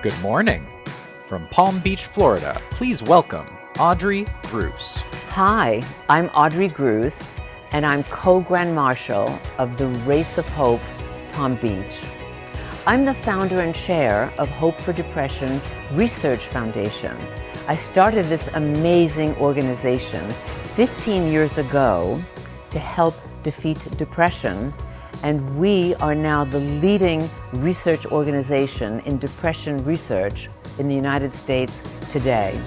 Good morning. From Palm Beach, Florida, please welcome Audrey Bruce. Hi, I'm Audrey Bruce, and I'm co-Grand Marshal of the Race of Hope Palm Beach. I'm the founder and chair of Hope for Depression Research Foundation. I started this amazing organization 15 years ago to help defeat depression, and we are now the leading research organization in depression research in the United States today.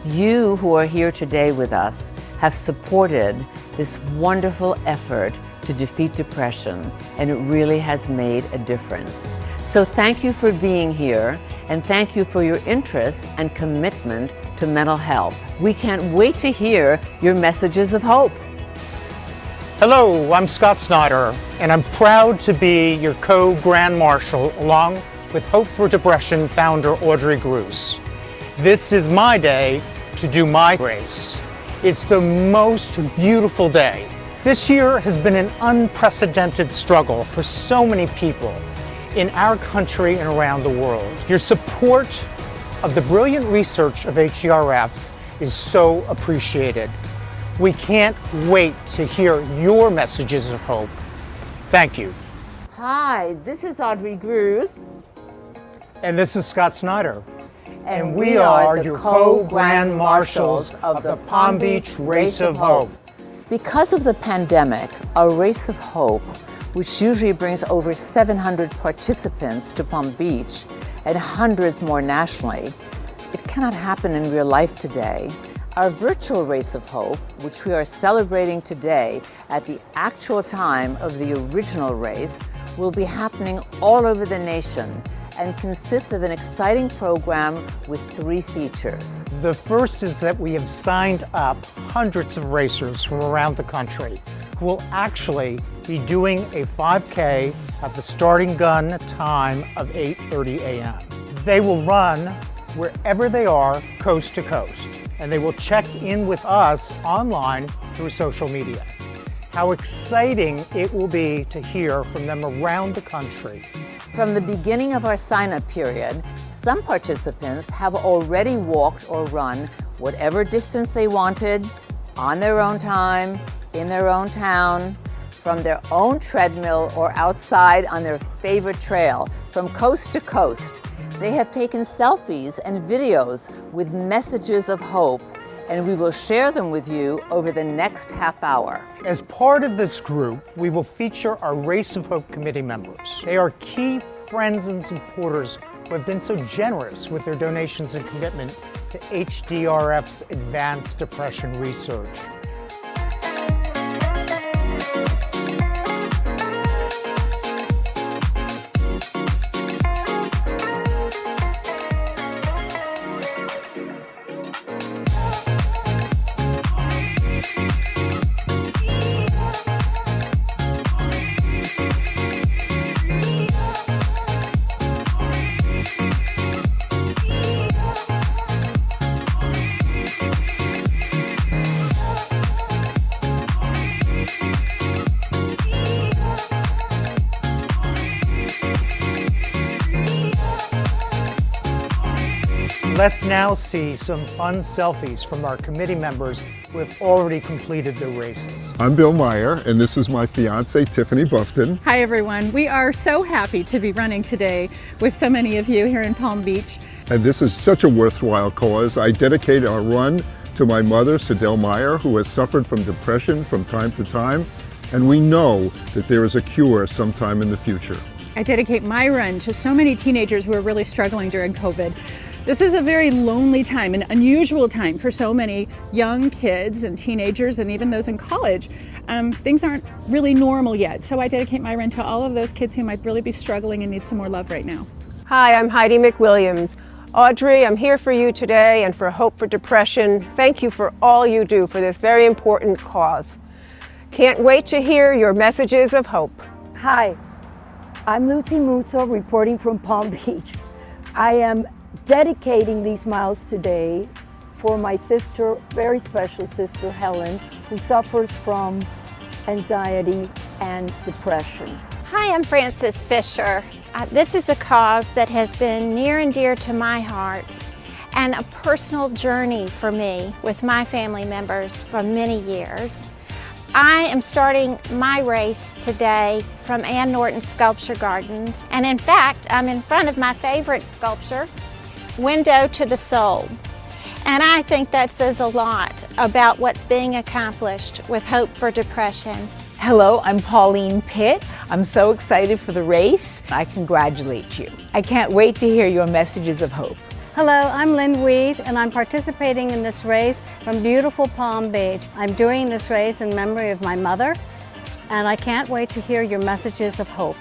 You who are here today with us have supported this wonderful effort to defeat depression, and it really has made a difference. So thank you for being here, and thank you for your interest and commitment to mental health. We can't wait to hear your messages of hope. Hello, I'm Scott Snyder, and I'm proud to be your co-Grand Marshal along with Hope for Depression founder Audrey Bruce. This is my day to do my race. It's the most beautiful day. This year has been an unprecedented struggle for so many people in our country and around the world. Your support of the brilliant research of HERF is so appreciated. We can't wait to hear your messages of hope. Thank you. Hi, this is Audrey Bruce. And this is Scott Snyder. And we are your co-Grand Marshals of the Palm Beach Race of Hope. Because of the pandemic, our Race of Hope, which usually brings over 700 participants to Palm Beach and hundreds more nationally, it cannot happen in real life today. Our virtual Race of Hope, which we are celebrating today at the actual time of the original race, will be happening all over the nation and consists of an exciting program with 3 features. The first is that we have signed up hundreds of racers from around the country who will actually be doing a 5K at the starting gun time of 8:30 a.m. They will run wherever they are, coast to coast, and they will check in with us online through social media. How exciting it will be to hear from them around the country. From the beginning of our sign-up period, some participants have already walked or run whatever distance they wanted, on their own time, in their own town, from their own treadmill or outside on their favorite trail, from coast to coast. They have taken selfies and videos with messages of hope, and we will share them with you over the next half hour. As part of this group, we will feature our Race of Hope committee members. They are key friends and supporters who have been so generous with their donations and commitment to HDRF's advanced depression research. Let's now see some fun selfies from our committee members who have already completed their races. I'm Bill Meyer, and this is my fiance, Tiffany Buffton. Hi everyone. We are so happy to be running today with so many of you here in Palm Beach. And this is such a worthwhile cause. I dedicate our run to my mother, Sidel Meyer, who has suffered from depression from time to time, and we know that there is a cure sometime in the future. I dedicate my run to so many teenagers who are really struggling during COVID. This is a very lonely time, an unusual time for so many young kids and teenagers and even those in college. Things aren't really normal yet, so I dedicate my run to all of those kids who might really be struggling and need some more love right now. Hi, I'm Heidi McWilliams. Audrey, I'm here for you today and for Hope for Depression. Thank you for all you do for this very important cause. Can't wait to hear your messages of hope. Hi, I'm Lucy Muzzo reporting from Palm Beach. I am dedicating these miles today for my sister, very special sister, Helen, who suffers from anxiety and depression. Hi, Hi, I'm Frances Fisher. This is a cause that has been near and dear to my heart and a personal journey for me with my family members for many years. I am starting my race today from Ann Norton Sculpture Gardens, and in fact, I'm in front of my favorite sculpture, Window to the Soul. And I think that says a lot about what's being accomplished with Hope for Depression. Hello, I'm Pauline Pitt. I'm so excited for the race. I congratulate you. I can't wait to hear your messages of hope. Hello, I'm Lynn Weed, and I'm participating in this race from beautiful Palm Beach. I'm doing this race in memory of my mother, and I can't wait to hear your messages of hope.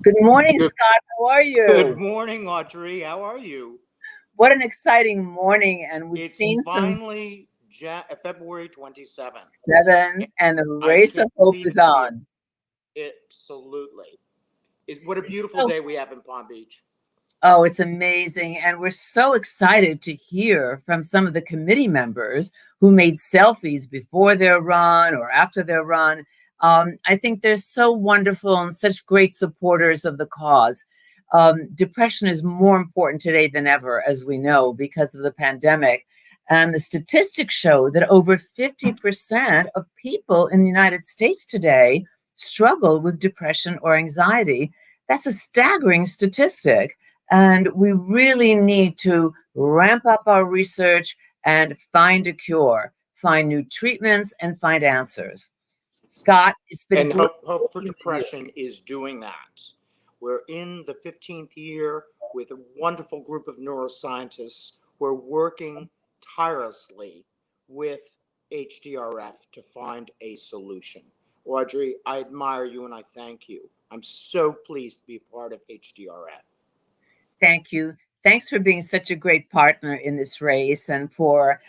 Good morning, Scott. How are you? Good morning, Audrey. How are you? What an exciting morning, and we've seen finally February 27th. And the race of hope is on. Absolutely. What a beautiful day we have in Palm Beach. Oh, it's amazing. And we're so excited to hear from some of the committee members who made selfies before their run or after their run. I think they're so wonderful and such great supporters of the cause. Depression is more important today than ever, as we know, because of the pandemic. And the statistics show that over 50% of people in the United States today struggle with depression or anxiety. That's a staggering statistic. And we really need to ramp up our research and find a cure, find new treatments, and find answers. Scott, it's been Hope for Depression is doing that. We're in the 15th year with a wonderful group of neuroscientists. We're working tirelessly with HDRF to find a solution. Audrey, I admire you and I thank you. I'm so pleased to be a part of HDRF. Thank you. Thanks for being such a great partner in this race and for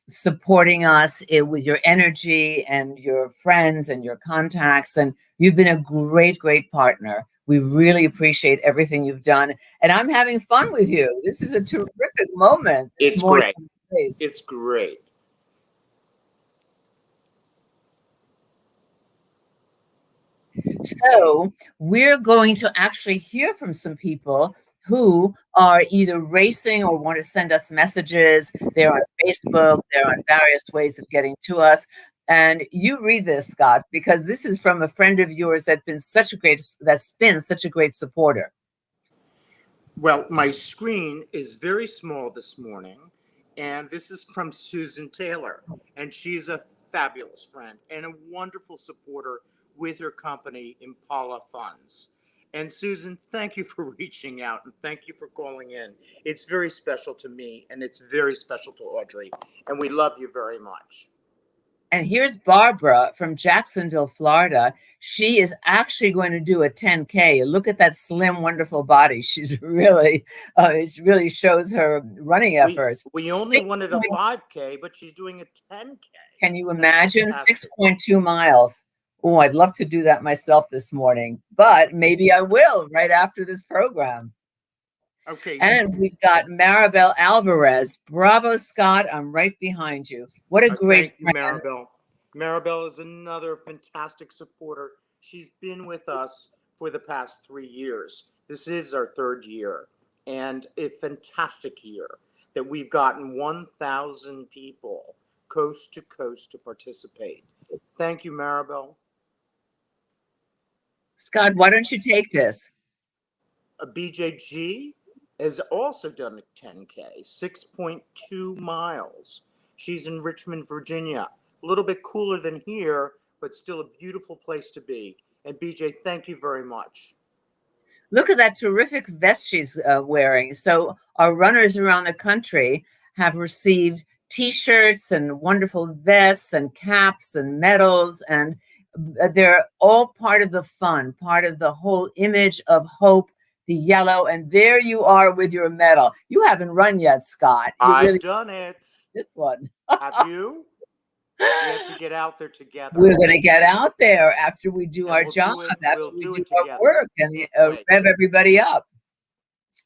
supporting us with your energy and your friends and your contacts. And you've been a great, great partner. We really appreciate everything you've done. And I'm having fun with you. This is a terrific moment. It's great. It's great. So we're going to actually hear from some people who are either racing or want to send us messages. They're on Facebook, they're on various ways of getting to us. And you read this, Scott, because this is from a friend of yours that's been such a great supporter. Well, my screen is very small this morning, and this is from Susan Taylor, and she's a fabulous friend and a wonderful supporter with her company, Impala Funds. And Susan, thank you for reaching out and thank you for calling in. It's very special to me and it's very special to Audrey, and we love you very much. And here's Barbara from Jacksonville, Florida. She is actually going to do a 10K. Look at that slim, wonderful body. She's really, it really shows her running efforts. We only wanted a 5K, but she's doing a 10K. Can you imagine? 6.2 miles. Oh, I'd love to do that myself this morning, but maybe I will right after this program. Okay. And we've got Maribel Alvarez. Bravo, Scott. I'm right behind you. What a great friend. Maribel. Maribel is another fantastic supporter. She's been with us for the past 3 years. This is our 3rd year, and a fantastic year that we've gotten 1,000 people coast to coast to participate. Thank you, Maribel. Scott, why don't you take this? BJG has also done a 10K, 6.2 miles. She's in Richmond, Virginia. A little bit cooler than here, but still a beautiful place to be. And BJ, thank you very much. Look at that terrific vest she's wearing. So our runners around the country have received T-shirts and wonderful vests and caps and medals, and they're all part of the fun, part of the whole image of hope, the yellow, and there you are with your medal. You haven't run yet, Scott. I've done it. This one. Have you? We have to get out there together. We're going to get out there after we do our we'll job, do it- after we'll we do do it our together. work and Right. rev everybody up.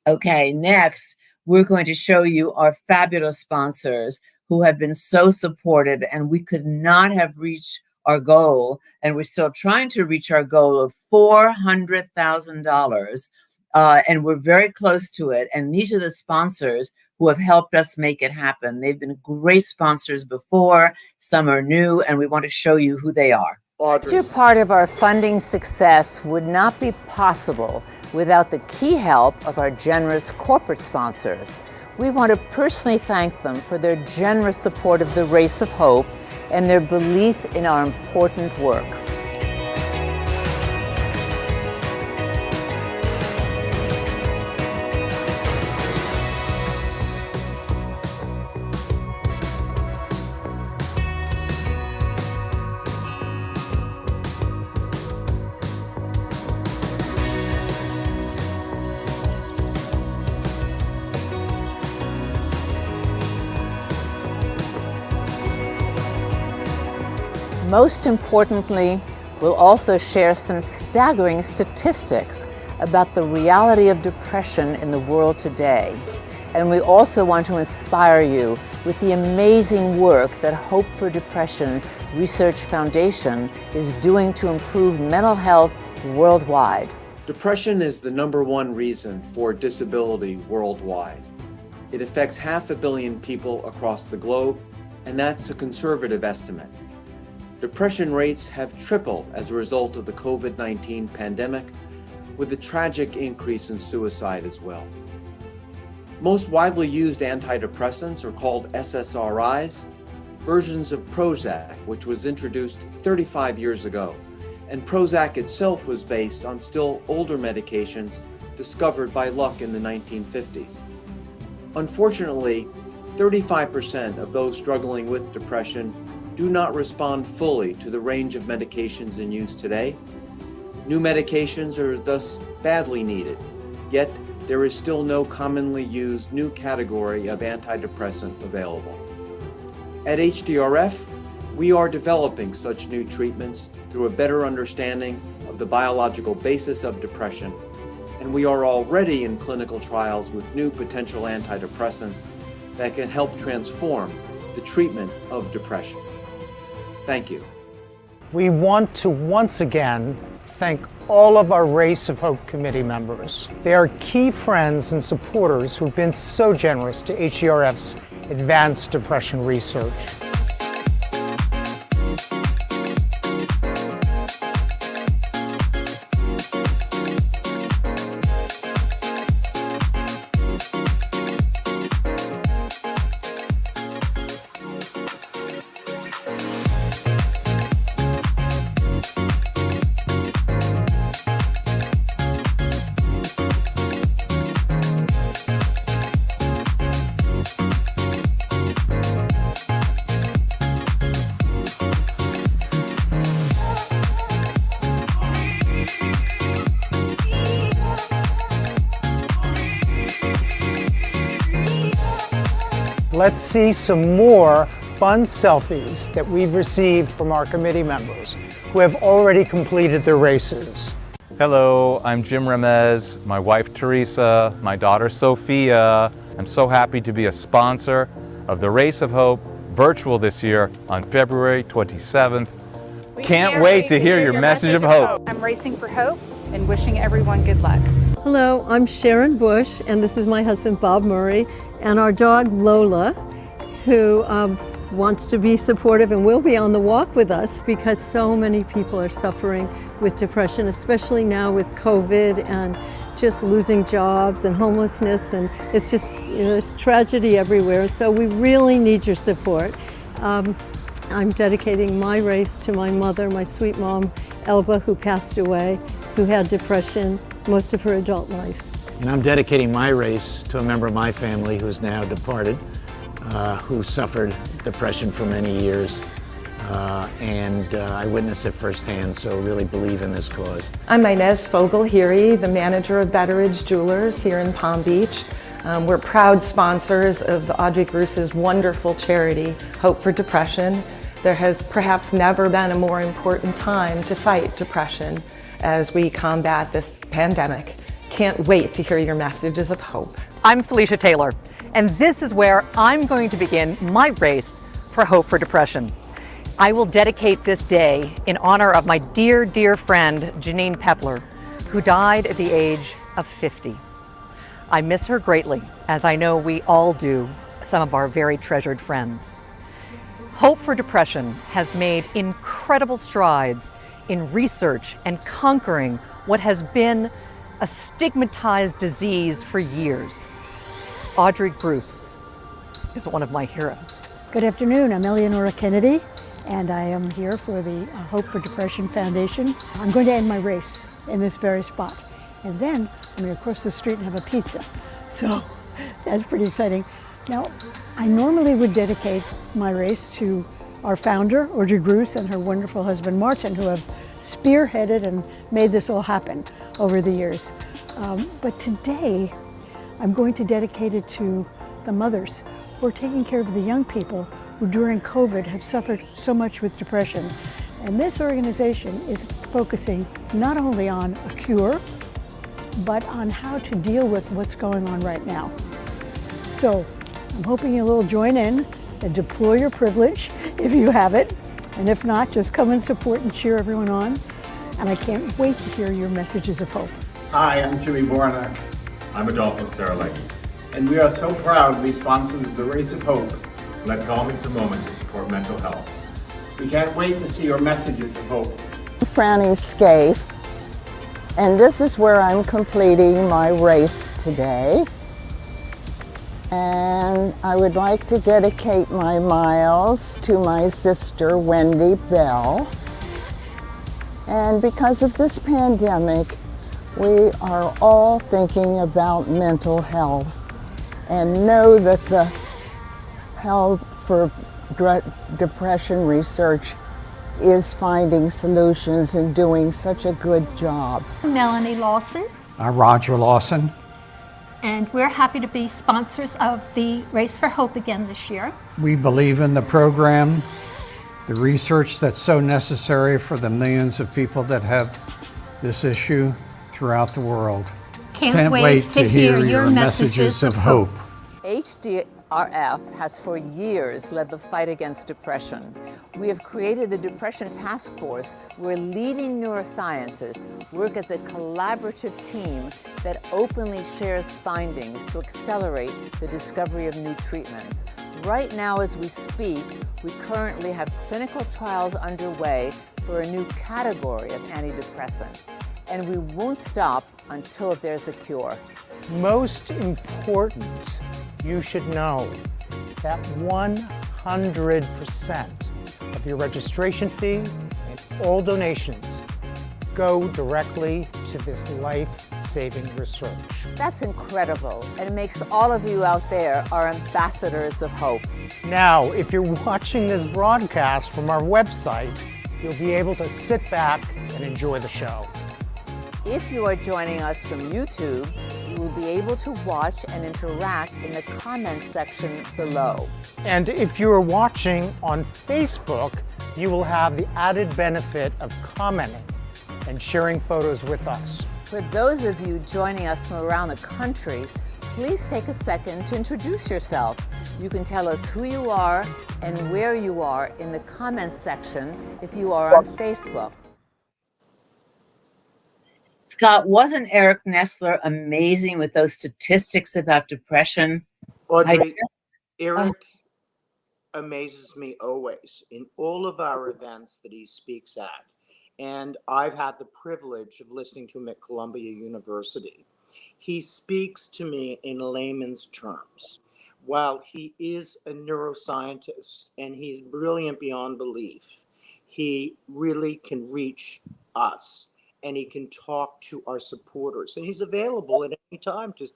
Okay, next, we're going to show you our fabulous sponsors who have been so supportive, and we could not have reached our goal, and we're still trying to reach our goal of $400,000. And we're very close to it. And these are the sponsors who have helped us make it happen. They've been great sponsors before. Some are new, and we want to show you who they are. Major part of our funding success would not be possible without the key help of our generous corporate sponsors. We want to personally thank them for their generous support of the Race of Hope and their belief in our important work. Most importantly, we'll also share some staggering statistics about the reality of depression in the world today. And we also want to inspire you with the amazing work that Hope for Depression Research Foundation is doing to improve mental health worldwide. Depression is the #1 reason for disability worldwide. It affects 500 million people across the globe, and that's a conservative estimate. Depression rates have tripled as a result of the COVID-19 pandemic, with a tragic increase in suicide as well. Most widely used antidepressants are called SSRIs, versions of Prozac, which was introduced 35 years ago. And Prozac itself was based on still older medications discovered by Luck in the 1950s. Unfortunately, 35% of those struggling with depression do not respond fully to the range of medications in use today. New medications are thus badly needed, yet there is still no commonly used new category of antidepressant available. At HDRF, we are developing such new treatments through a better understanding of the biological basis of depression, and we are already in clinical trials with new potential antidepressants that can help transform the treatment of depression. Thank you. We want to once again thank all of our Race of Hope committee members. They are key friends and supporters who've been so generous to HDRF's advanced depression research. Let's see some more fun selfies that we've received from our committee members who have already completed their races. Hello, I'm Jim Remez, my wife Teresa, my daughter Sophia. I'm so happy to be a sponsor of the Race of Hope virtual this year on February 27th. Can't wait to hear your message of hope. I'm racing for hope and wishing everyone good luck. Hello, I'm Sharon Bush, and this is my husband Bob Murray, and our dog Lola, who wants to be supportive and will be on the walk with us because so many people are suffering with depression, especially now with COVID and just losing jobs and homelessness, and it's just, there's tragedy everywhere, so we really need your support. I'm dedicating my race to my mother, my sweet mom, Elba, who passed away, who had depression most of her adult life. And I'm dedicating my race to a member of my family who's now departed, who suffered depression for many years. I witnessed it firsthand, so really believe in this cause. I'm Inez Fogle-Heary, the manager of Betteridge Jewelers here in Palm Beach. We're proud sponsors of Audrey Gruse's wonderful charity, Hope for Depression. There has perhaps never been a more important time to fight depression as we combat this pandemic. Can't wait to hear your messages of hope. I'm Felicia Taylor, and this is where I'm going to begin my race for Hope for Depression. I will dedicate this day in honor of my dear, dear friend, Janine Pepler, who died at the age of 50. I miss her greatly, as I know we all do some of our very treasured friends. Hope for Depression has made incredible strides in research and conquering what has been a stigmatized disease for years. Audrey Bruce is one of my heroes. Good afternoon, I'm Eleonora Kennedy, and I am here for the Hope for Depression Foundation. I'm going to end my race in this very spot, and then I'm going to cross the street and have a pizza. So that's pretty exciting. Now, I normally would dedicate my race to our founder, Audrey Bruce, and her wonderful husband, Martin, who have spearheaded and made this all happen over the years. But today, I'm going to dedicate it to the mothers who are taking care of the young people who during COVID have suffered so much with depression. And this organization is focusing not only on a cure, but on how to deal with what's going on right now. So I'm hoping you'll all join in and deploy your privilege if you have it. And if not, just come and support and cheer everyone on. And I can't wait to hear your messages of hope. Hi, I'm Jimmy Bornak. I'm Adolfo Saralek. And we are so proud to be sponsors of the Race of Hope. Let's all make the moment to support mental health. We can't wait to see your messages of hope. Franny Scaife, and this is where I'm completing my race today. And I would like to dedicate my miles to my sister, Wendy Bell. And because of this pandemic, we are all thinking about mental health and know that the Health for Depression research is finding solutions and doing such a good job. Melanie Lawson. I'm Roger Lawson. And we're happy to be sponsors of the Race for Hope again this year. We believe in the program, the research that's so necessary for the millions of people that have this issue throughout the world. Can't wait to hear your messages of hope. HDRF has for years led the fight against depression. We have created the Depression Task Force where leading neuroscientists work as a collaborative team that openly shares findings to accelerate the discovery of new treatments. Right now as we speak, we currently have clinical trials underway for a new category of antidepressant. And we won't stop until there's a cure. Most important, you should know that 100% of your registration fee and all donations go directly to this life-saving research. That's incredible, and it makes all of you out there our ambassadors of hope. Now, if you're watching this broadcast from our website, you'll be able to sit back and enjoy the show. If you are joining us from YouTube, you will be able to watch and interact in the comments section below. And if you are watching on Facebook, you will have the added benefit of commenting and sharing photos with us. For those of you joining us from around the country, please take a second to introduce yourself. You can tell us who you are and where you are in the comments section if you are on Facebook. Scott, wasn't Eric Nestler amazing with those statistics about depression? Audrey, Eric amazes me always in all of our events that he speaks at. And I've had the privilege of listening to him at Columbia University. He speaks to me in layman's terms. While he is a neuroscientist and he's brilliant beyond belief, he really can reach us. And he can talk to our supporters. And he's available at any time to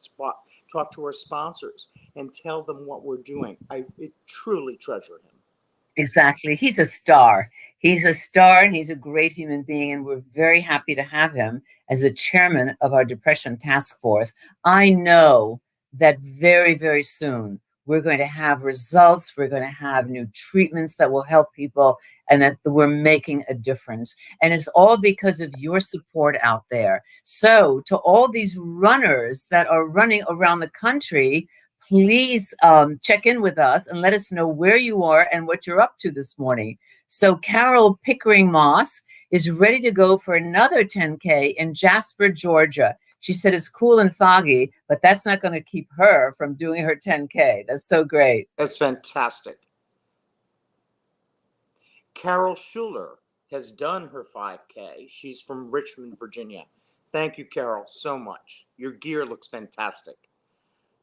talk to our sponsors and tell them what we're doing. I truly treasure him. Exactly. He's a star. He's a star and he's a great human being. And we're very happy to have him as the chairman of our Depression Task Force. I know that very, very soon We're going to have results. We're going to have new treatments that will help people, and that we're making a difference. And it's all because of your support out there. So to all these runners that are running around the country, please check in with us and let us know where you are and what you're up to this morning. So Carol Pickering Moss is ready to go for another 10K in Jasper, Georgia. She said it's cool and foggy, but that's not going to keep her from doing her 10K. That's so great. That's fantastic. Carol Schuler has done her 5K. She's from Richmond, Virginia. Thank you, Carol, so much. Your gear looks fantastic.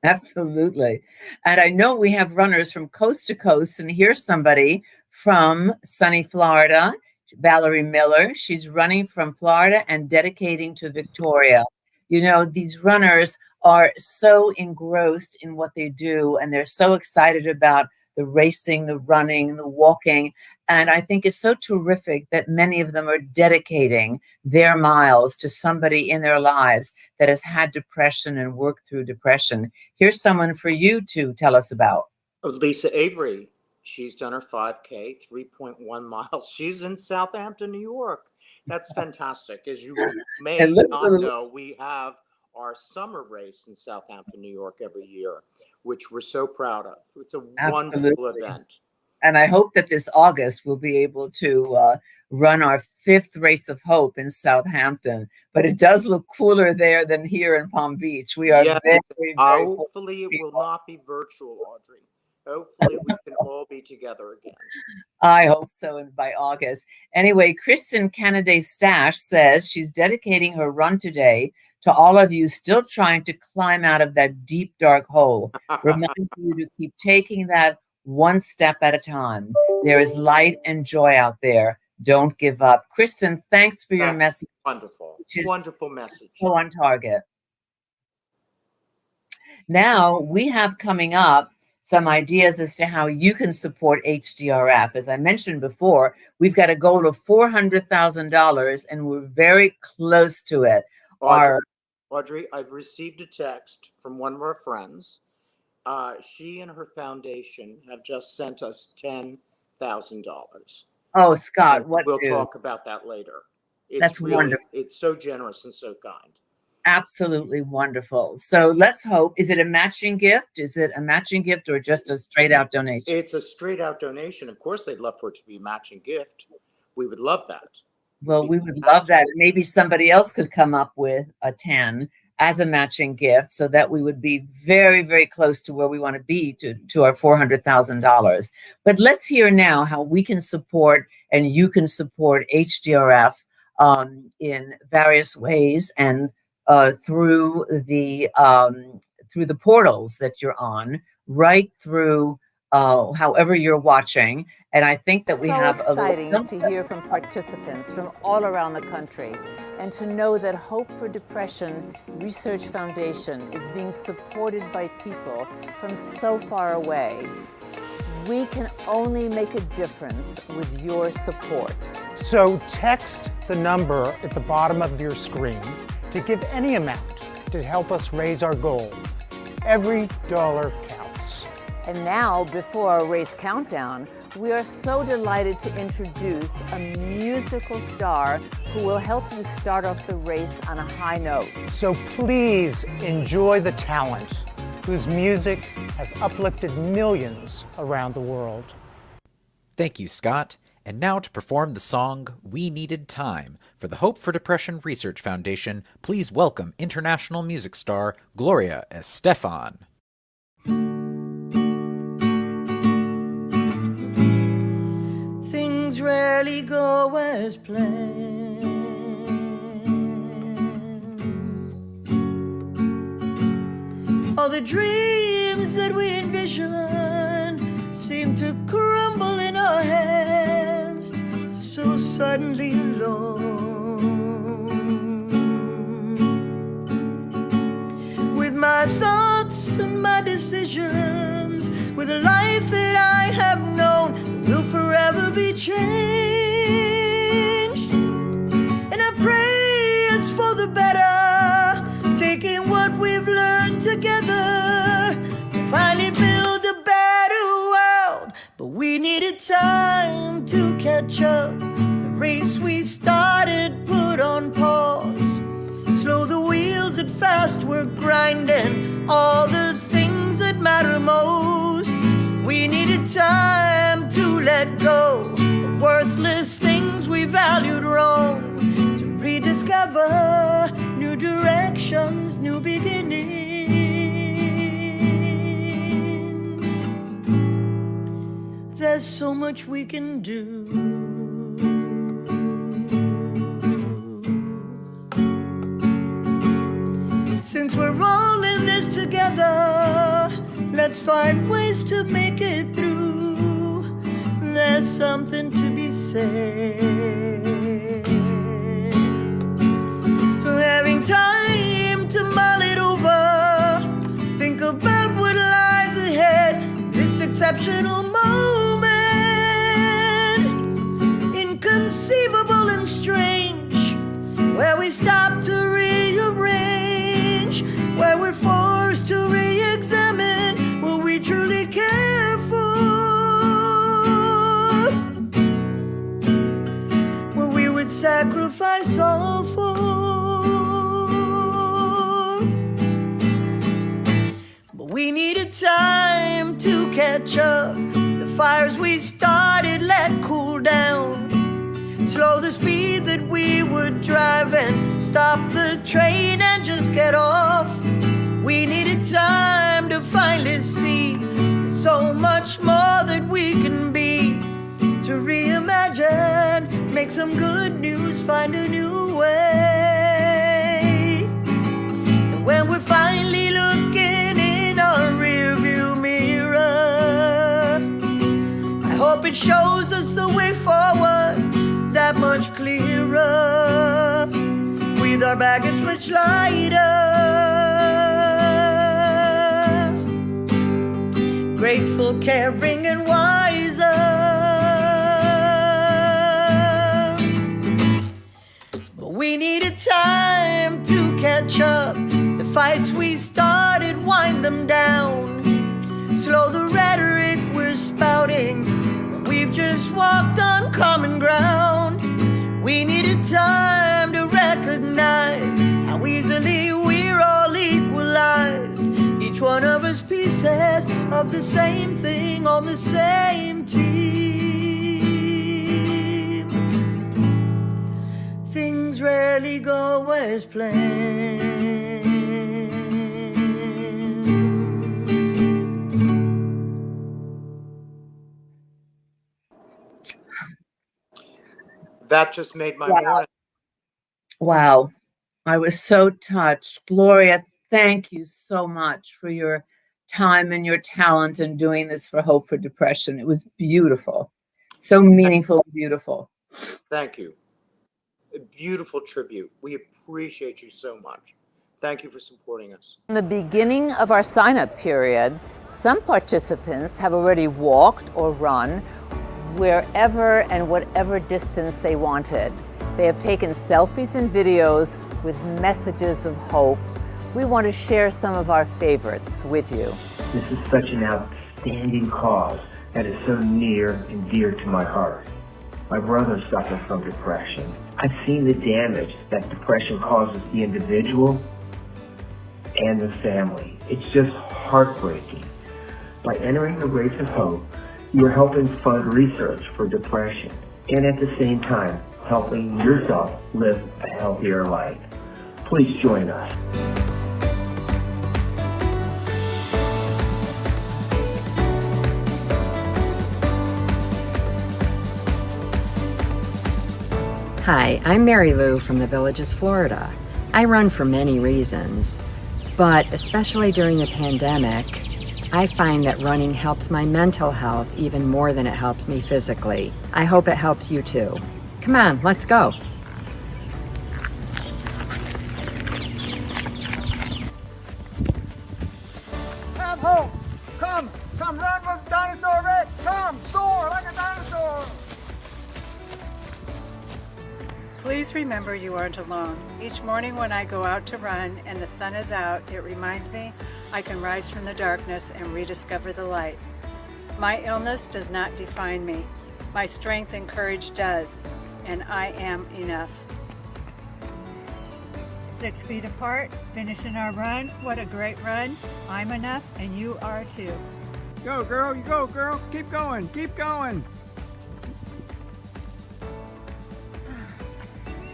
Absolutely. And I know we have runners from coast to coast, and here's somebody from sunny Florida, Valerie Miller. She's running from Florida and dedicating to Victoria. You know, these runners are so engrossed in what they do, and they're so excited about the racing, the running, the walking. And I think it's so terrific that many of them are dedicating their miles to somebody in their lives that has had depression and worked through depression. Here's someone for you to tell us about. Lisa Avery, she's done her 5K, 3.1 miles. She's in Southampton, New York. That's fantastic. As you may not know, we have our summer race in Southampton, New York every year, which we're so proud of. It's a wonderful event. And I hope that this August we'll be able to run our 5th Race of Hope in Southampton. But it does look cooler there than here in Palm Beach. We are very hopefully it will not be virtual, Audrey. Hopefully we can all be together again. I hope so, and by August. Anyway, Kristen Kennedy Stash says she's dedicating her run today to all of you still trying to climb out of that deep, dark hole. Remind you to keep taking that one step at a time. There is light and joy out there. Don't give up. Kristen, thanks for your message. Wonderful. Wonderful message. So on target. Now we have coming up some ideas as to how you can support HDRF. As I mentioned before, we've got a goal of $400,000 and we're very close to it. Audrey, I've received a text from one of our friends. She and her foundation have just sent us $10,000. Oh, Scott, we'll talk about that later. That's really wonderful. It's so generous and so kind. Absolutely wonderful. So let's hope. Is it a matching gift? Is it a matching gift or just a straight out donation? It's a straight out donation. Of course, they'd love for it to be a matching gift. We would love that. Well, we would love that. Maybe somebody else could come up with a 10 as a matching gift so that we would be very, very close to where we want to be to our $400,000. But let's hear now how we can support and you can support HDRF in various ways and through the portals that you're on, right through however you're watching. And I think that we have exciting to hear from participants from all around the country and to know that Hope for Depression Research Foundation is being supported by people from so far away. We can only make a difference with your support. So text the number at the bottom of your screen to give any amount to help us raise our goal. Every dollar counts. And now, before our race countdown, we are so delighted to introduce a musical star who will help you start off the race on a high note. So please enjoy the talent whose music has uplifted millions around the world. Thank you, Scott. And now to perform the song We Needed Time for the Hope for Depression Research Foundation, please welcome international music star Gloria Estefan. Things rarely go as planned. All the dreams that we envisioned seem to crumble in our hands, so suddenly alone. With my thoughts and my decisions, with a life that I have known will forever be changed. And I pray it's for the better, taking what we've learned together to finally build a time to catch up. The race we started put on pause. Slow the wheels at fast, we're grinding all the things that matter most. We needed time to let go of worthless things we valued wrong, to rediscover new directions, new beginnings. There's so much we can do. Since we're all in this together, let's find ways to make it through. There's something to be said for having time to mull it over. Think about what lies ahead. This exceptional moment, inconceivable and strange, where we stop to rearrange, where we're forced to re-examine what we truly care for, what we would sacrifice all for. But we needed time to catch up. The fires we started let cool down. Slow the speed that we would drive and stop the train and just get off. We needed time to finally see there's so much more that we can be, to reimagine, make some good news, find a new way. And when we're finally looking in our rearview mirror, I hope it shows us the way forward that much clearer, with our baggage much lighter. Grateful, caring, and wiser. But we needed time to catch up. The fights we started, wind them down. Slow the rhetoric we're spouting. We've just walked on common ground. We needed time to recognize how easily we're all equalized. Each one of us pieces of the same thing on the same team. Things rarely go as planned. That just made my morning. Wow. I was so touched. Gloria, thank you so much for your time and your talent in doing this for Hope for Depression. It was beautiful. So meaningful, beautiful. Thank you. A beautiful tribute. We appreciate you so much. Thank you for supporting us. In the beginning of our sign-up period, some participants have already walked or run wherever and whatever distance they wanted. They have taken selfies and videos with messages of hope. We want to share some of our favorites with you. This is such an outstanding cause that is so near and dear to my heart. My brother suffers from depression. I've seen the damage that depression causes the individual and the family. It's just heartbreaking. By entering the Race of Hope, you are helping fund research for depression and at the same time helping yourself live a healthier life. Please join us. Hi, I'm Mary Lou from the Villages, Florida. I run for many reasons, but especially during the pandemic, I find that running helps my mental health even more than it helps me physically. I hope it helps you too. Come on, let's go. Have hope. Come run with Dinosaur Rex. Come, soar like a dinosaur. Please remember you aren't alone. Each morning when I go out to run and the sun is out, it reminds me I can rise from the darkness and rediscover the light. My illness does not define me. My strength and courage does, and I am enough. 6 feet apart, finishing our run. What a great run. I'm enough, and you are too. Go, girl, you go, girl. Keep going, keep going.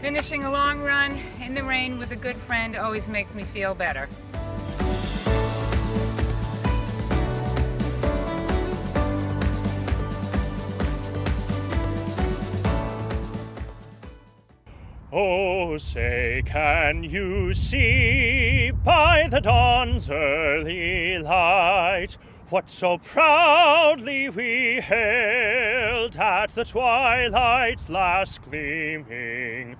Finishing a long run in the rain with a good friend always makes me feel better. Oh, say, can you see by the dawn's early light what so proudly we hailed at the twilight's last gleaming,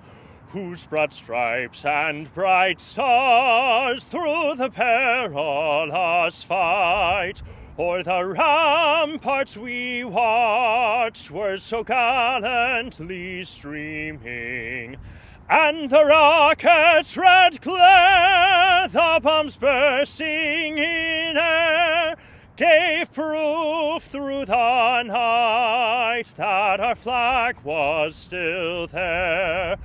whose broad stripes and bright stars through the perilous fight o'er the ramparts we watched were so gallantly streaming, and the rocket's red glare, the bombs bursting in air, gave proof through the night that our flag was still there.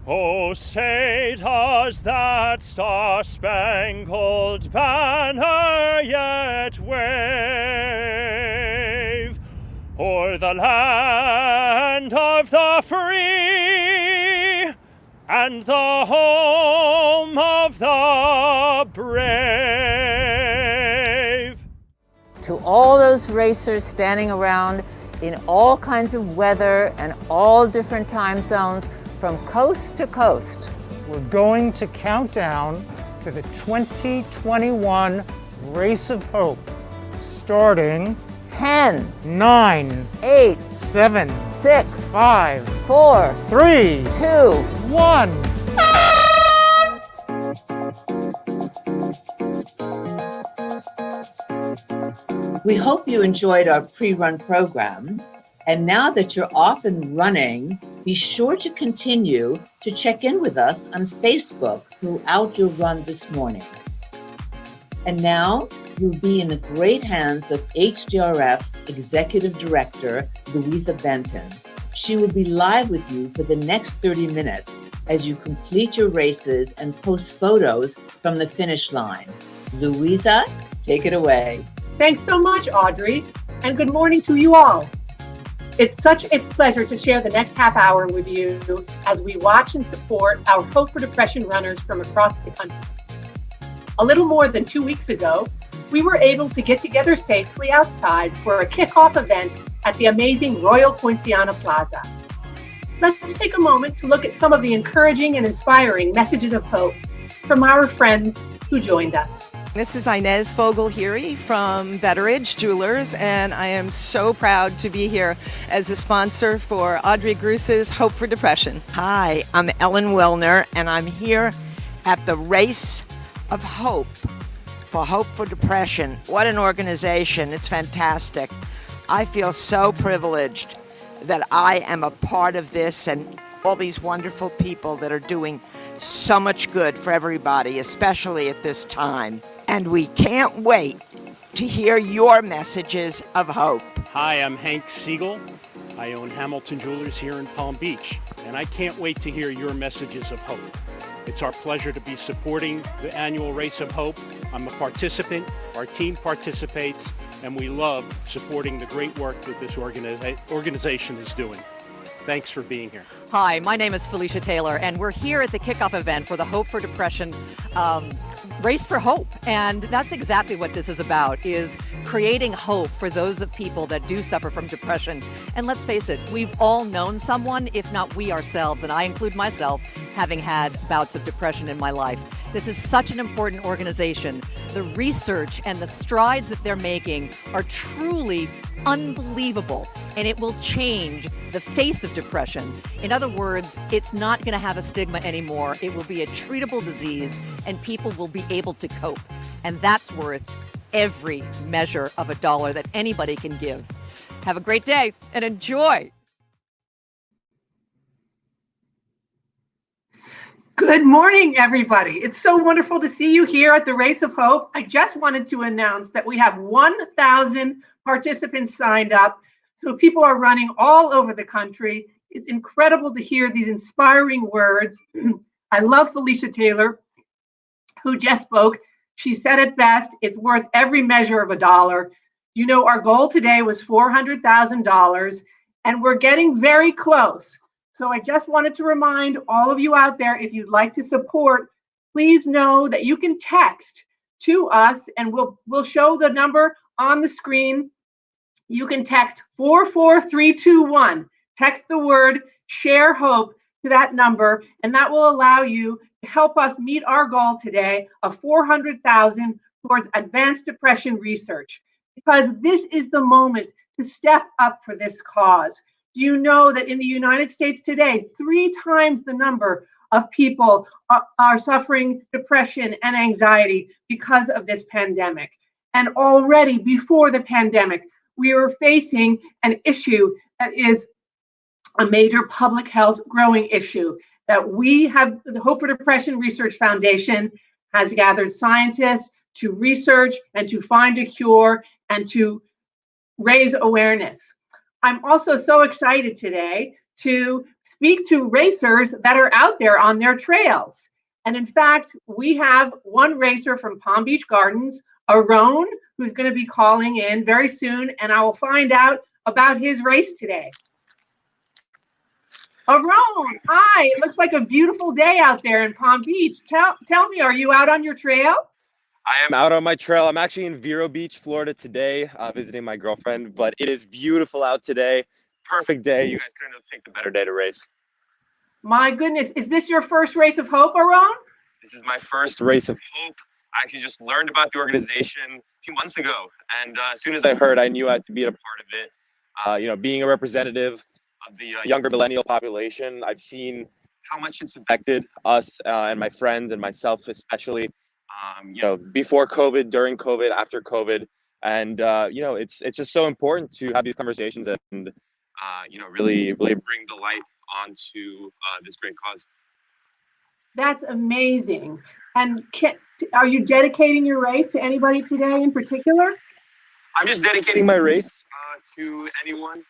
Oh, say does that star-spangled banner yet wave o'er the land of the free and the home of the brave? To all those racers standing around in all kinds of weather and all different time zones from coast to coast, we're going to count down to the 2021 Race of Hope, starting 10, 9, 8, 7, 6, 5, 4, 3, 2, 1. We hope you enjoyed our pre-run program. And now that you're off and running, be sure to continue to check in with us on Facebook throughout your run this morning. And now you'll be in the great hands of HDRF's Executive Director, Louisa Benton. She will be live with you for the next 30 minutes as you complete your races and post photos from the finish line. Louisa, take it away. Thanks so much, Audrey, and good morning to you all. It's such a pleasure to share the next half hour with you as we watch and support our Hope for Depression runners from across the country. A little more than 2 weeks ago, we were able to get together safely outside for a kickoff event at the amazing Royal Poinciana Plaza. Let's take a moment to look at some of the encouraging and inspiring messages of hope from our friends who joined us. This is Inez Fogle-Heary from Betteridge Jewelers, and I am so proud to be here as a sponsor for Audrey Gruse's Hope for Depression. Hi, I'm Ellen Wellner, and I'm here at the Race of Hope for Hope for Depression. What an organization. It's fantastic. I feel so privileged that I am a part of this and all these wonderful people that are doing so much good for everybody, especially at this time. And we can't wait to hear your messages of hope. Hi, I'm Hank Siegel. I own Hamilton Jewelers here in Palm Beach, and I can't wait to hear your messages of hope. It's our pleasure to be supporting the annual Race of Hope. I'm a participant, our team participates, and we love supporting the great work that this organization is doing. Thanks for being here. Hi, my name is Felicia Taylor, and we're here at the kickoff event for the Hope for Depression Race for Hope. And that's exactly what this is about, is creating hope for those of people that do suffer from depression. And let's face it, we've all known someone, if not we ourselves, and I include myself, having had bouts of depression in my life. This is such an important organization. The research and the strides that they're making are truly unbelievable, and it will change the face of depression. In other words, it's not going to have a stigma anymore. It will be a treatable disease, and people will be able to cope. And that's worth every measure of a dollar that anybody can give. Have a great day and enjoy. Good morning, everybody. It's so wonderful to see you here at the Race of Hope. I just wanted to announce that we have 1,000 participants signed up. So people are running all over the country. It's incredible to hear these inspiring words. I love Felicia Taylor, who just spoke. She said it best, it's worth every measure of a dollar. You know, our goal today was $400,000, and we're getting very close. So I just wanted to remind all of you out there, if you'd like to support, please know that you can text to us, and we'll show the number on the screen. You can text 44321. Text the word "Share Hope" to that number, and that will allow you to help us meet our goal today of $400,000 towards advanced depression research, because this is the moment to step up for this cause. Do you know that in the United States today, 3 times the number of people are suffering depression and anxiety because of this pandemic? And already before the pandemic, we were facing an issue that is a major public health growing issue that we have. The Hope for Depression Research Foundation has gathered scientists to research and to find a cure and to raise awareness. I'm also so excited today to speak to racers that are out there on their trails. And in fact, we have one racer from Palm Beach Gardens, Aaron, who's going to be calling in very soon, and I will find out about his race today. Aaron, hi, it looks like a beautiful day out there in Palm Beach. Tell me, are you out on your trail? I am out on my trail. I'm actually in Vero Beach, Florida today, visiting my girlfriend, but it is beautiful out today. Perfect day. You guys couldn't have picked a better day to race. My goodness, is this your first race of hope, Aaron? This is my first race of hope. I actually just learned about the organization a few months ago, and as soon as I heard, I knew I had to be a part of it. You know, being a representative of the younger millennial population, I've seen how much it's affected us and my friends and myself especially. You know, before COVID, during COVID, after COVID, and you know, it's just so important to have these conversations and you know, really bring the light onto this great cause. That's amazing. And are you dedicating your race to anybody today in particular? I'm just dedicating my race to anyone,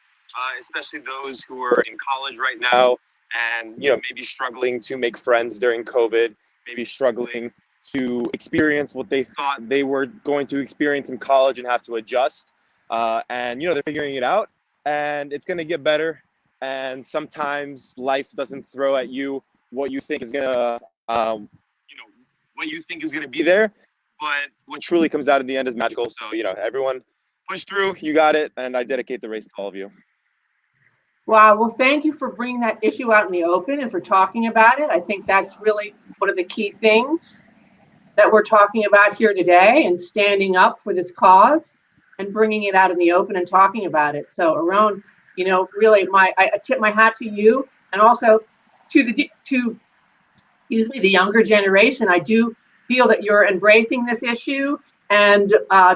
especially those who are in college right now and, you know, maybe struggling to make friends during COVID, maybe struggling to experience what they thought they were going to experience in college and have to adjust. And, you know, they're figuring it out and it's going to get better. And sometimes life doesn't throw at you what you think is going to, you know, what you think is going to be there. But what truly comes out in the end is magical. So, you know, everyone push through, you got it. And I dedicate the race to all of you. Wow, well, thank you for bringing that issue out in the open and for talking about it. I think that's really one of the key things that we're talking about here today, and standing up for this cause and bringing it out in the open and talking about it. So Aaron, you know, really I tip my hat to you, and also to the younger generation. I do feel that you're embracing this issue and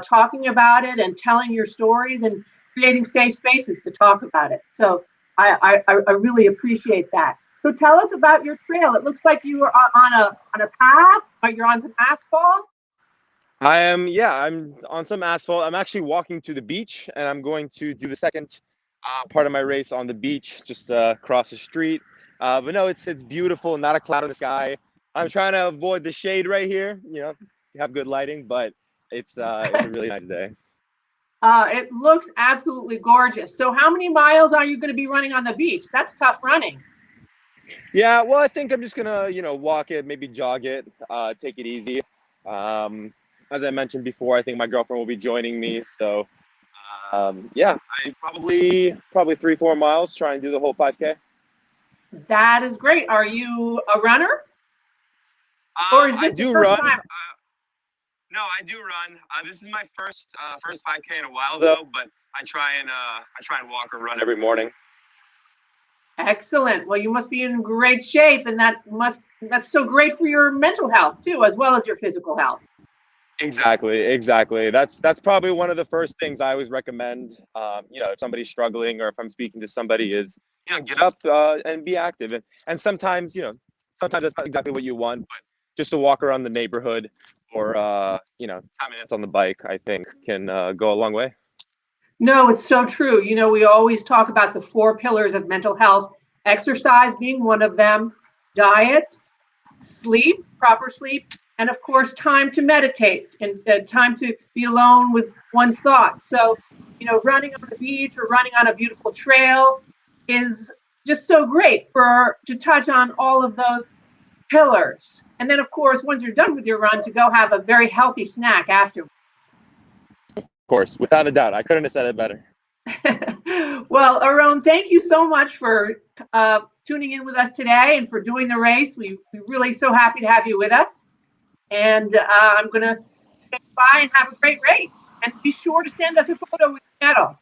talking about it and telling your stories and creating safe spaces to talk about it. So I really appreciate that. So tell us about your trail. It looks like you are on a path, or you're on some asphalt. I'm on some asphalt. I'm actually walking to the beach, and I'm going to do the second part of my race on the beach, just across the street. But no, it's beautiful, not a cloud in the sky. I'm trying to avoid the shade right here. You know, have good lighting, but it's a really nice day. It looks absolutely gorgeous. So how many miles are you going to be running on the beach? That's tough running. Yeah, well, I think I'm just gonna, you know, walk it, maybe jog it, take it easy. As I mentioned before, I think my girlfriend will be joining me. So, yeah, I probably 3-4 miles, try and do the whole 5K. That is great. Are you a runner? Or is this the first time? No, I do run. This is my first 5K in a while though, but I try and walk or run every morning. Excellent. Well, you must be in great shape, and that's so great for your mental health too, as well as your physical health. Exactly. That's probably one of the first things I always recommend. You know, if somebody's struggling or if I'm speaking to somebody, is, you know, get up and be active. And sometimes, you know, sometimes that's not exactly what you want, but just to walk around the neighborhood or you know, 10 minutes on the bike, I think can go a long way. No, it's so true. You know, we always talk about the 4 pillars of mental health, exercise being one of them, diet, sleep, proper sleep, and of course, time to meditate and time to be alone with one's thoughts. So, you know, running on the beach or running on a beautiful trail is just so great to touch on all of those pillars. And then, of course, once you're done with your run, to go have a very healthy snack afterwards. Of course, without a doubt. I couldn't have said it better. Well, Aaron, thank you so much for tuning in with us today and for doing the race. We're really so happy to have you with us. And I'm going to say bye and have a great race. And be sure to send us a photo with the medal.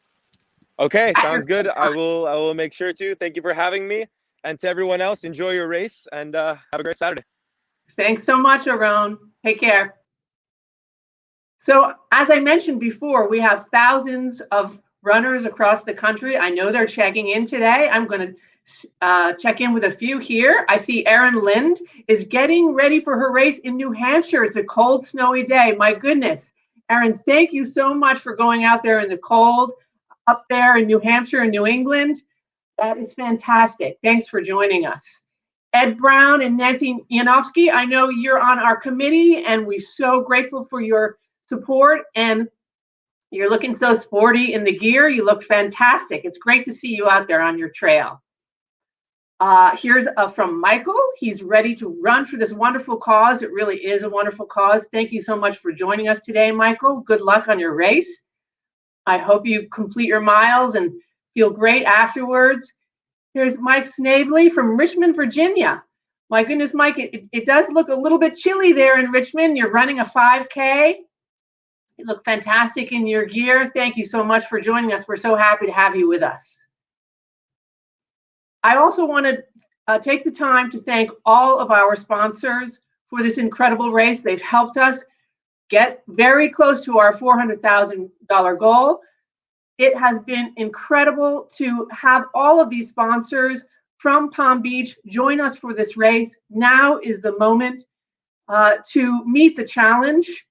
Okay, sounds good. I will make sure to. Thank you for having me. And to everyone else, enjoy your race and have a great Saturday. Thanks so much, Aaron. Take care. So, as I mentioned before, we have thousands of runners across the country. I know they're checking in today. I'm going to check in with a few here. I see Erin Lind is getting ready for her race in New Hampshire. It's a cold, snowy day. My goodness. Erin, thank you so much for going out there in the cold up there in New Hampshire and New England. That is fantastic. Thanks for joining us. Ed Brown and Nancy Yanofsky, I know you're on our committee, and we're so grateful for your support. And you're looking so sporty in the gear. You look fantastic. It's great to see you out there on your trail. Here's from Michael. He's ready to run for this wonderful cause. It really is a wonderful cause. Thank you so much for joining us today, Michael. Good luck on your race. I hope you complete your miles and feel great afterwards. Here's Mike Snavely from Richmond, Virginia. My goodness, Mike, it does look a little bit chilly there in Richmond. You're running a 5K. You look fantastic in your gear. Thank you so much for joining us. We're so happy to have you with us. I also want to take the time to thank all of our sponsors for this incredible race. They've helped us get very close to our $400,000 goal. It has been incredible to have all of these sponsors from Palm Beach join us for this race. Now is the moment to meet the challenge,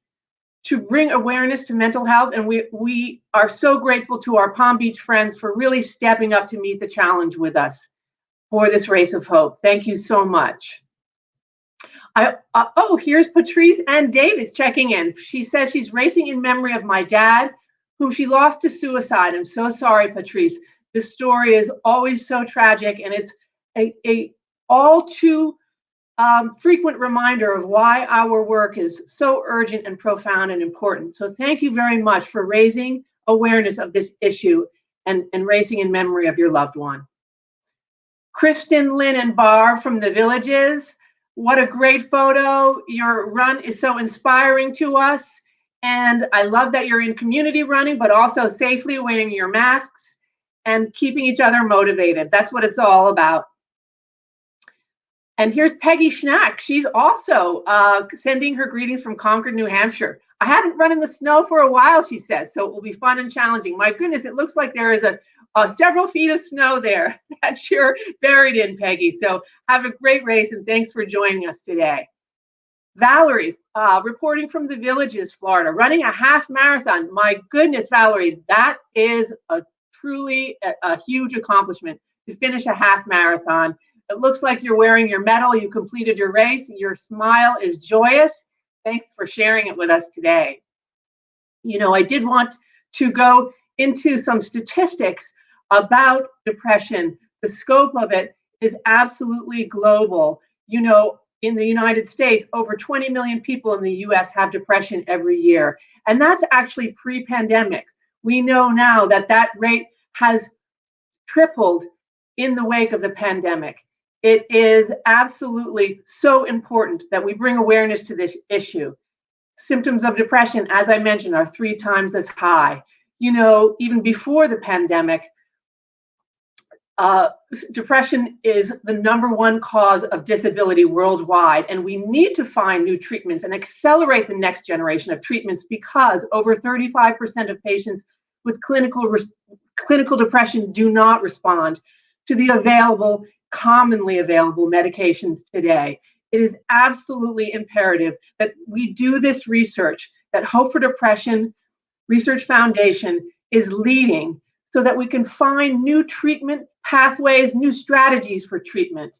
to bring awareness to mental health. And we are so grateful to our Palm Beach friends for really stepping up to meet the challenge with us for this race of hope. Thank you so much. Here's Patrice Ann Davis checking in. She says she's racing in memory of my dad, whom she lost to suicide. I'm so sorry, Patrice. This story is always so tragic, and it's a all too frequent reminder of why our work is so urgent and profound and important. So thank you very much for raising awareness of this issue and racing in memory of your loved one. Kristen, Lynn, and Barr from the Villages. What a great photo. Your run is so inspiring to us. And I love that you're in community running, but also safely wearing your masks and keeping each other motivated. That's what it's all about. And here's Peggy Schnack. She's also sending her greetings from Concord, New Hampshire. I haven't run in the snow for a while, she says, so it will be fun and challenging. My goodness, it looks like there is several feet of snow there that you're buried in, Peggy. So have a great race, and thanks for joining us today. Valerie, reporting from the Villages, Florida, running a half marathon. My goodness, Valerie, that is truly a huge accomplishment to finish a half marathon. It looks like you're wearing your medal. You completed your race. Your smile is joyous. Thanks for sharing it with us today. You know, I did want to go into some statistics about depression. The scope of it is absolutely global. You know, in the United States, over 20 million people in the US have depression every year. And that's actually pre-pandemic. We know now that that rate has tripled in the wake of the pandemic. It is absolutely so important that we bring awareness to this issue. Symptoms of depression, as I mentioned, are 3 times as high. You know, even before the pandemic, depression is the #1 cause of disability worldwide, and we need to find new treatments and accelerate the next generation of treatments, because over 35% of patients with clinical depression do not respond to the commonly available medications today. It is absolutely imperative that we do this research, that Hope for Depression Research Foundation is leading so that we can find new treatment pathways, new strategies for treatment.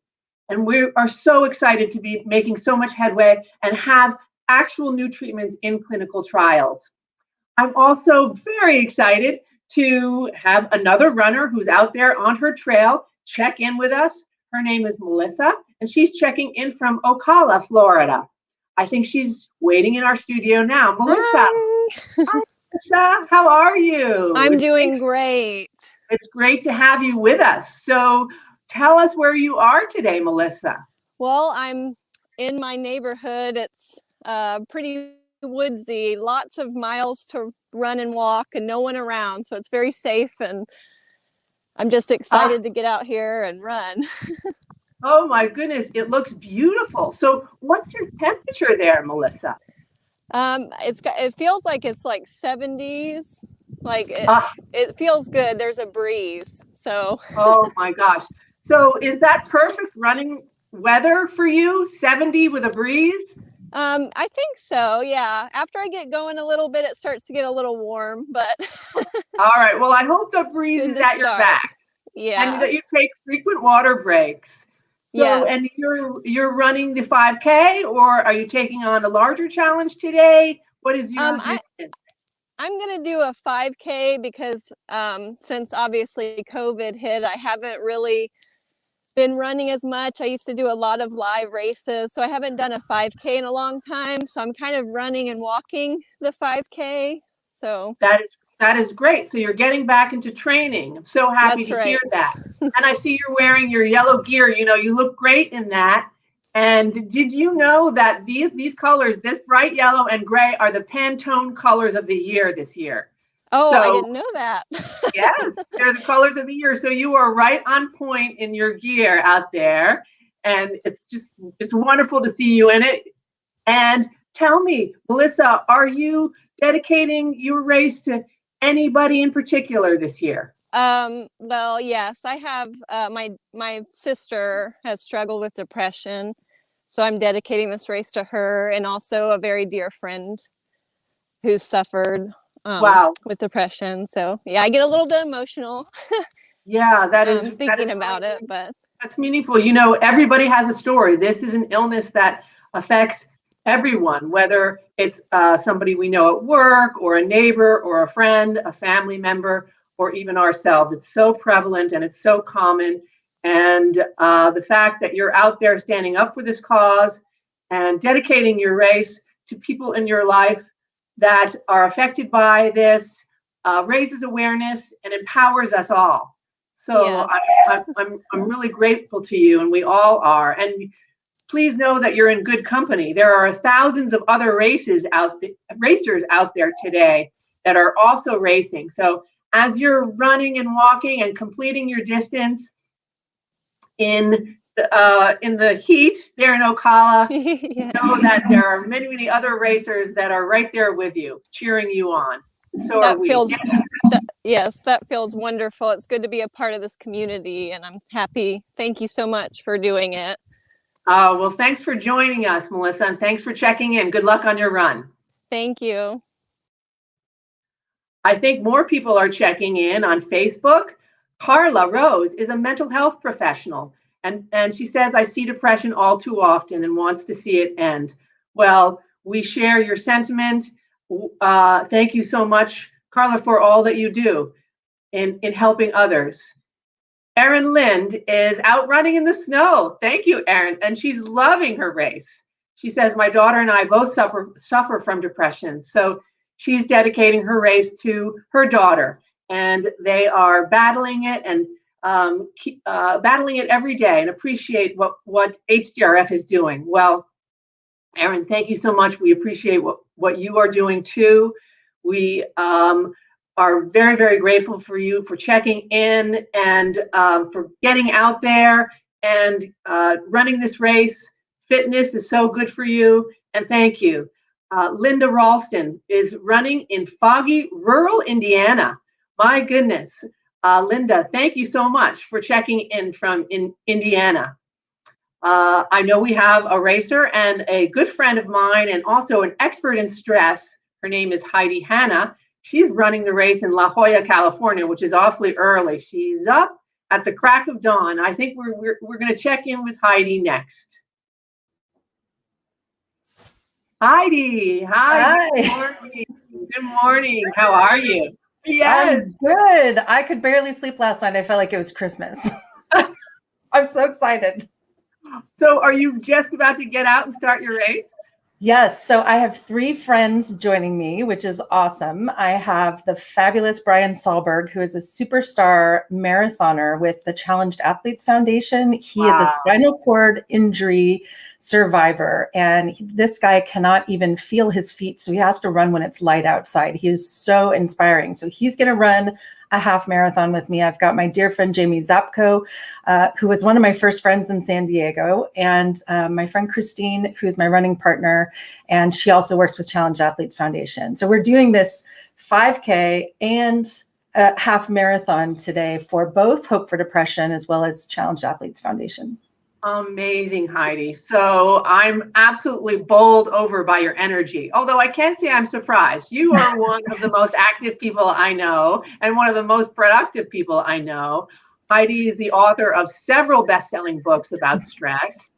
And we are so excited to be making so much headway and have actual new treatments in clinical trials. I'm also very excited to have another runner who's out there on her trail check in with us. Her name is Melissa, and she's checking in from Ocala, Florida. I think she's waiting in our studio now. Melissa. Hi, Melissa. How are you? I'm doing great. It's great to have you with us. So tell us where you are today, Melissa. Well, I'm in my neighborhood. It's pretty woodsy, lots of miles to run and walk and no one around. So it's very safe, and I'm just excited to get out here and run. Oh my goodness, it looks beautiful. So what's your temperature there, Melissa? It feels like it's like 70s. Like it feels good. There's a breeze. So oh my gosh. So is that perfect running weather for you? 70 with a breeze? I think so. Yeah. After I get going a little bit, it starts to get a little warm, but all right. Well, I hope the breeze is at your back. Yeah. And that you take frequent water breaks. So, yes. And you're running the 5K, or are you taking on a larger challenge today? What is your distance? I'm going to do a 5K because since obviously COVID hit, I haven't really been running as much. I used to do a lot of live races, so I haven't done a 5K in a long time. So I'm kind of running and walking the 5K. So that is great. So you're getting back into training. I'm so happy to hear that. And I see you're wearing your yellow gear. You know, you look great in that. And did you know that these colors, this bright yellow and gray, are the Pantone colors of the year this year? Oh, I didn't know that. Yes, they're the colors of the year. So you are right on point in your gear out there. And it's wonderful to see you in it. And tell me, Melissa, are you dedicating your race to anybody in particular this year? Well, yes, I have my sister has struggled with depression. So I'm dedicating this race to her, and also a very dear friend who's suffered with depression. So yeah, I get a little bit emotional. Yeah, that is thinking about it, but that's meaningful. You know, everybody has a story. This is an illness that affects everyone, whether it's somebody we know at work, or a neighbor, or a friend, a family member, or even ourselves. It's so prevalent and it's so common. And the fact that you're out there standing up for this cause and dedicating your race to people in your life that are affected by this raises awareness and empowers us all. So yes. I'm really grateful to you, and we all are. And please know that you're in good company. There are thousands of other racers out there today that are also racing. So as you're running and walking and completing your distance in the heat there in Ocala, know that there are many, many other racers that are right there with you, cheering you on. So that are we. Yes, that feels wonderful. It's good to be a part of this community, and I'm happy. Thank you so much for doing it. Oh, well, thanks for joining us, Melissa, and thanks for checking in. Good luck on your run. Thank you. I think more people are checking in on Facebook. Carla Rose is a mental health professional, and she says, I see depression all too often and wants to see it end. Well, we share your sentiment. Thank you so much, Carla, for all that you do in helping others. Erin Lind is out running in the snow. Thank you, Erin. And she's loving her race. She says, my daughter and I both suffer from depression. So she's dedicating her race to her daughter. And they are battling it and battling it every day, and appreciate what HDRF is doing. Well, Erin, thank you so much. We appreciate what you are doing too. We are very, very grateful for you for checking in and for getting out there and running this race. Fitness is so good for you, and thank you. Linda Ralston is running in foggy rural Indiana. My goodness. Linda, thank you so much for checking in from Indiana. I know we have a racer and a good friend of mine, and also an expert in stress. Her name is Heidi Hannah. She's running the race in La Jolla, California, which is awfully early. She's up at the crack of dawn. I think we're going to check in with Heidi next. Heidi, hi. Good morning. Good morning. How are you? Yes. I'm good. I could barely sleep last night. I felt like it was Christmas. I'm so excited. So are you just about to get out and start your race? Yes. So I have 3 friends joining me, which is awesome. I have the fabulous Brian Salberg, who is a superstar marathoner with the Challenged Athletes Foundation. He is a spinal cord injury survivor, and this guy cannot even feel his feet. So he has to run when it's light outside. He is so inspiring. So he's going to run a half marathon with me. I've got my dear friend Jamie Zapko, who was one of my first friends in San Diego, and my friend Christine, who is my running partner, and she also works with Challenge Athletes Foundation. So we're doing this 5K and half marathon today for both Hope for Depression as well as Challenge Athletes Foundation. Amazing, Heidi. So I'm absolutely bowled over by your energy. Although I can't say I'm surprised. You are one of the most active people I know and one of the most productive people I know. Heidi is the author of several best-selling books about stress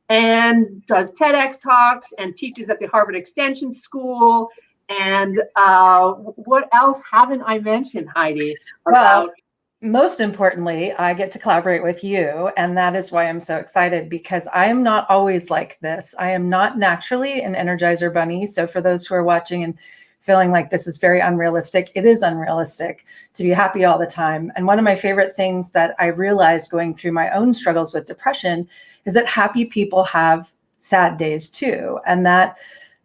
and does TEDx talks and teaches at the Harvard Extension School. And what else haven't I mentioned, Heidi, about? Well, most importantly, I get to collaborate with you, and that is why I'm so excited, because I am not always like this. I am not naturally an Energizer bunny. So for those who are watching and feeling like this is very unrealistic, it is unrealistic to be happy all the time. And one of my favorite things that I realized going through my own struggles with depression is that happy people have sad days too. And that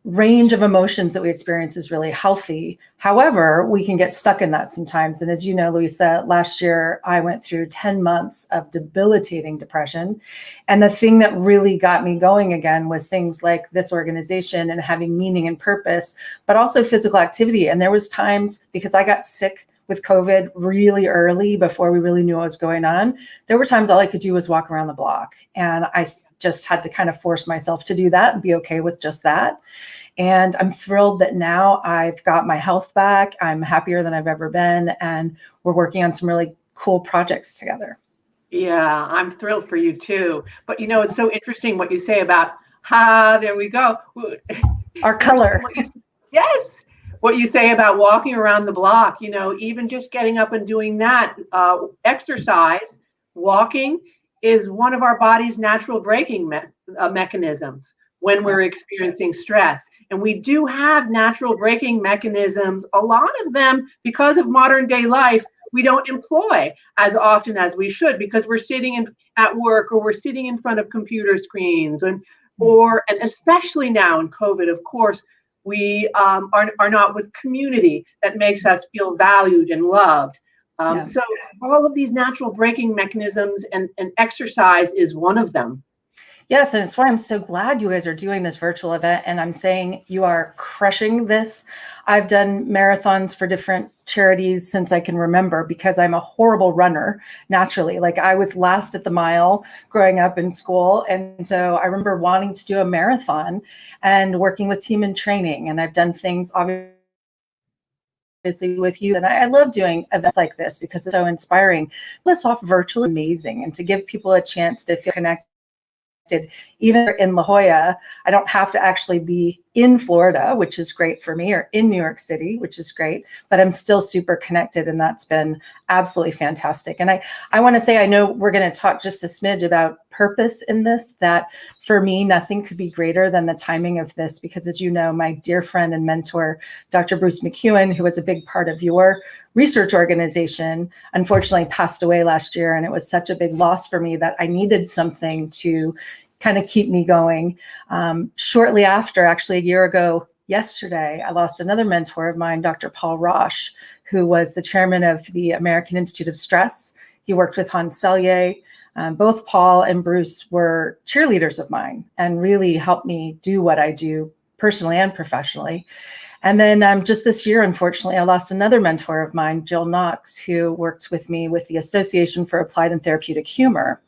range of emotions that we experience is really healthy. However, we can get stuck in that sometimes. And as you know, Louisa, last year I went through 10 months of debilitating depression. And the thing that really got me going again was things like this organization and having meaning and purpose, but also physical activity. And there was times, because I got sick with COVID really early before we really knew what was going on, there were times all I could do was walk around the block. And I just had to kind of force myself to do that and be okay with just that. And I'm thrilled that now I've got my health back. I'm happier than I've ever been. And we're working on some really cool projects together. Yeah, I'm thrilled for you too. But you know, it's so interesting what you say about, there we go. Our color. Yes. What you say about walking around the block, you know, even just getting up and doing that, exercise, walking is one of our body's natural braking mechanisms when we're experiencing stress. And we do have natural braking mechanisms. A lot of them, because of modern day life, we don't employ as often as we should, because we're sitting at work, or we're sitting in front of computer screens, and especially now in COVID, of course, we are not with community that makes us feel valued and loved. So all of these natural braking mechanisms, and exercise is one of them. Yes, and it's why I'm so glad you guys are doing this virtual event, and I'm saying you are crushing this. I've done marathons for different charities since I can remember, because I'm a horrible runner naturally. Like, I was last at the mile growing up in school. And so I remember wanting to do a marathon and working with team in training. And I've done things obviously with you. And I love doing events like this because it's so inspiring. Plus off virtual, amazing. And to give people a chance to feel connected. Even in La Jolla, I don't have to actually be in Florida, which is great for me, or in New York City, which is great, but I'm still super connected, and that's been absolutely fantastic. And I want to say, I know we're going to talk just a smidge about purpose in this, that for me, nothing could be greater than the timing of this, because as you know, my dear friend and mentor, Dr. Bruce McEwen, who was a big part of your research organization, unfortunately passed away last year. And it was such a big loss for me that I needed something to kind of keep me going. Shortly after, actually a year ago yesterday, I lost another mentor of mine, Dr. Paul Roche, who was the chairman of the American Institute of Stress. He worked with Hans Selye. Both Paul and Bruce were cheerleaders of mine and really helped me do what I do personally and professionally. And then just this year, unfortunately, I lost another mentor of mine, Jill Knox, who worked with me with the Association for Applied and Therapeutic Humor.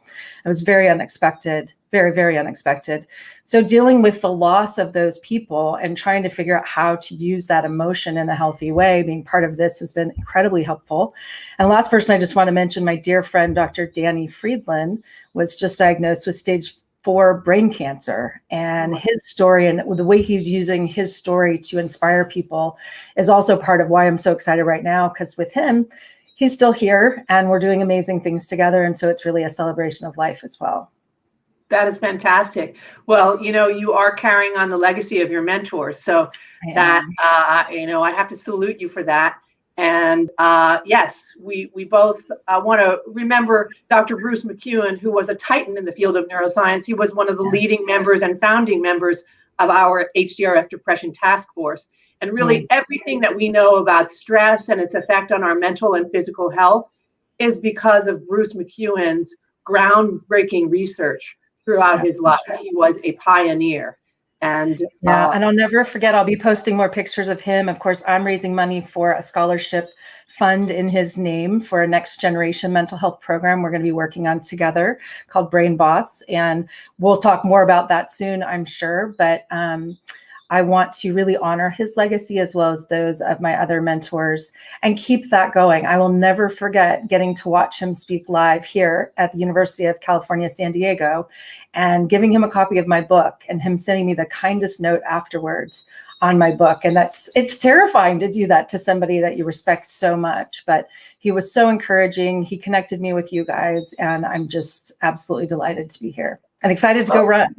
It was very unexpected. very, very unexpected. So dealing with the loss of those people and trying to figure out how to use that emotion in a healthy way, being part of this has been incredibly helpful. And the last person I just want to mention, my dear friend, Dr. Danny Friedland, was just diagnosed with stage 4 brain cancer. And his story and the way he's using his story to inspire people is also part of why I'm so excited right now, because with him, he's still here and we're doing amazing things together. And so it's really a celebration of life as well. That is fantastic. Well, you know, you are carrying on the legacy of your mentors. So that, you know, I have to salute you for that. And yes, we both want to remember Dr. Bruce McEwen, who was a titan in the field of neuroscience. He was one of the leading members and founding members of our HDRF Depression Task Force. And really everything that we know about stress and its effect on our mental and physical health is because of Bruce McEwen's groundbreaking research throughout his life. He was a pioneer. And and I'll never forget, I'll be posting more pictures of him. Of course, I'm raising money for a scholarship fund in his name for a next generation mental health program we're going to be working on together called Brain Boss. And we'll talk more about that soon, I'm sure. But I want to really honor his legacy as well as those of my other mentors and keep that going. I will never forget getting to watch him speak live here at the University of California, San Diego, and giving him a copy of my book and him sending me the kindest note afterwards on my book. And it's terrifying to do that to somebody that you respect so much, but he was so encouraging. He connected me with you guys, and I'm just absolutely delighted to be here and excited to go run.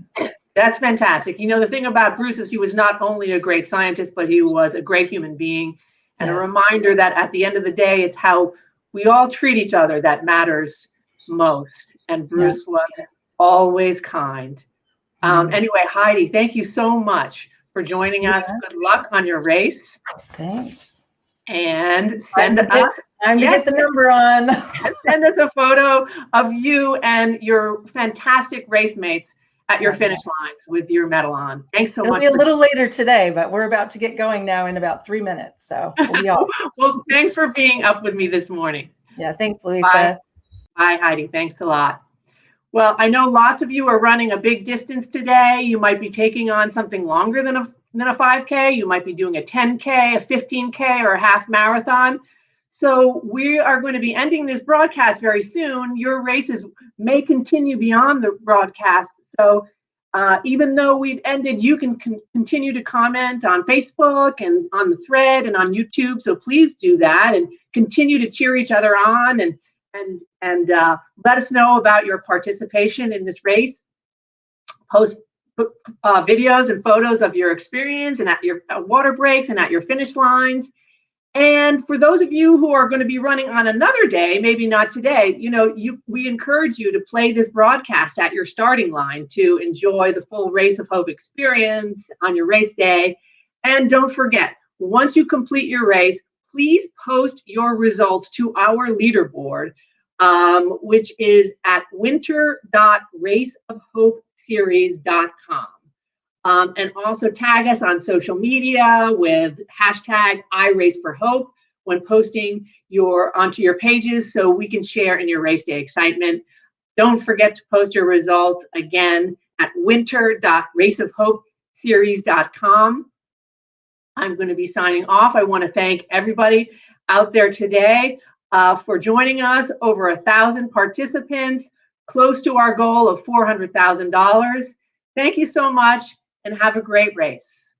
That's fantastic. You know, the thing about Bruce is he was not only a great scientist, but he was a great human being and a reminder that at the end of the day, it's how we all treat each other that matters most. And Bruce was always kind. Anyway, Heidi, thank you so much for joining us. Good luck on your race. Thanks. And send us time to get the number on. Send us a photo of you and your fantastic race mates at your finish lines with your medal on. Thanks so much. It'll be a little later today, but we're about to get going now in about 3 minutes. So we'll be off. Well, thanks for being up with me this morning. Yeah, thanks, Louisa. Bye, Heidi. Thanks a lot. Well, I know lots of you are running a big distance today. You might be taking on something longer than a 5K. You might be doing a 10K, a 15K, or a half marathon. So we are going to be ending this broadcast very soon. Your races may continue beyond the broadcast. So even though we've ended, you can continue to comment on Facebook and on the thread and on YouTube. So please do that and continue to cheer each other on and let us know about your participation in this race. Post videos and photos of your experience and at your water breaks and at your finish lines. And for those of you who are going to be running on another day, maybe not today, you know, we encourage you to play this broadcast at your starting line to enjoy the full Race of Hope experience on your race day. And don't forget, once you complete your race, please post your results to our leaderboard, which is at winter.raceofhopeseries.com. And also tag us on social media with hashtag #IRaceForHope when posting onto your pages so we can share in your race day excitement. Don't forget to post your results again at winter.raceofhopeseries.com. I'm going to be signing off. I want to thank everybody out there today for joining us. Over 1,000 participants, close to our goal of $400,000. Thank you so much. And have a great race.